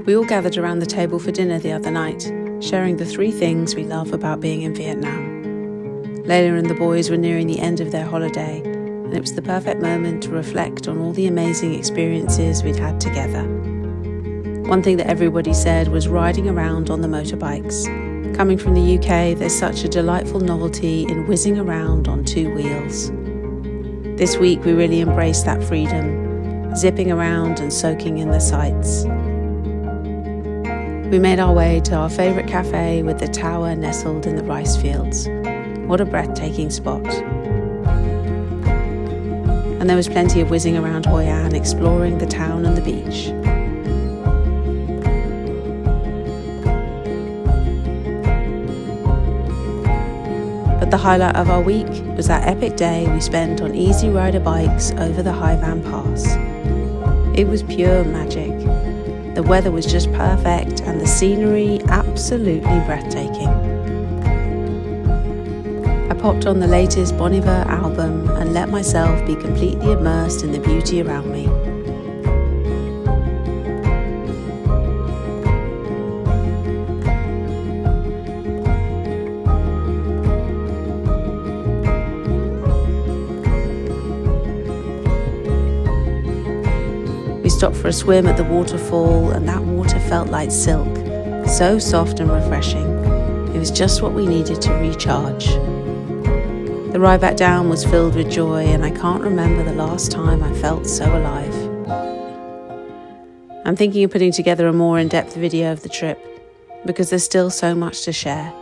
We all gathered around the table for dinner the other night, sharing the 3 things we love about being in Vietnam. Layla and the boys were nearing the end of their holiday, and it was the perfect moment to reflect on all the amazing experiences we'd had together. One thing that everybody said was riding around on the motorbikes. Coming from the UK, there's such a delightful novelty in whizzing around on 2 wheels. This week we really embraced that freedom, zipping around and soaking in the sights. We made our way to our favourite cafe with the tower nestled in the rice fields. What a breathtaking spot. And there was plenty of whizzing around Hoi An, exploring the town and the beach. But the highlight of our week was that epic day we spent on easy rider bikes over the Hải Van Pass. It was pure magic. The weather was just perfect and the scenery absolutely breathtaking. I popped on the latest Bon Iver album and let myself be completely immersed in the beauty around me. We stopped for a swim at the waterfall, and that water felt like silk, so soft and refreshing. It was just what we needed to recharge. The ride back down was filled with joy, and I can't remember the last time I felt so alive. I'm thinking of putting together a more in-depth video of the trip, because there's still so much to share.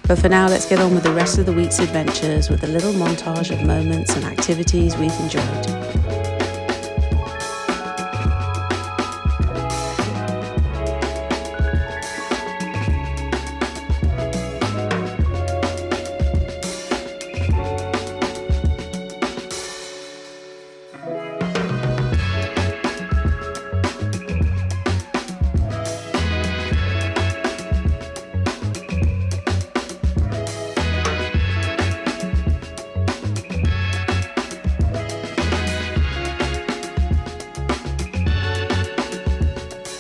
But for now, let's get on with the rest of the week's adventures with a little montage of moments and activities we've enjoyed.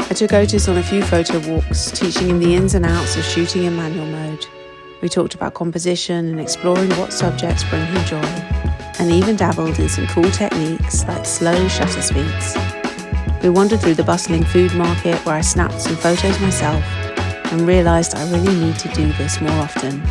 I took Otis on a few photo walks, teaching him the ins and outs of shooting in manual mode. We talked about composition and exploring what subjects bring him joy, and even dabbled in some cool techniques like slow shutter speeds. We wandered through the bustling food market where I snapped some photos myself and realised I really need to do this more often.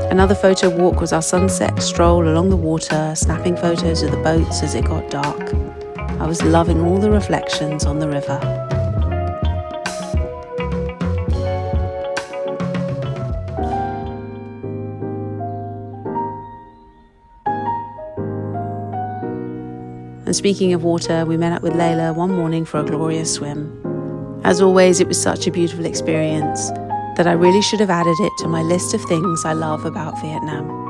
Another photo walk was our sunset stroll along the water, snapping photos of the boats as it got dark. I was loving all the reflections on the river. And speaking of water, we met up with Layla one morning for a glorious swim. As always, it was such a beautiful experience that I really should have added it to my list of things I love about Vietnam.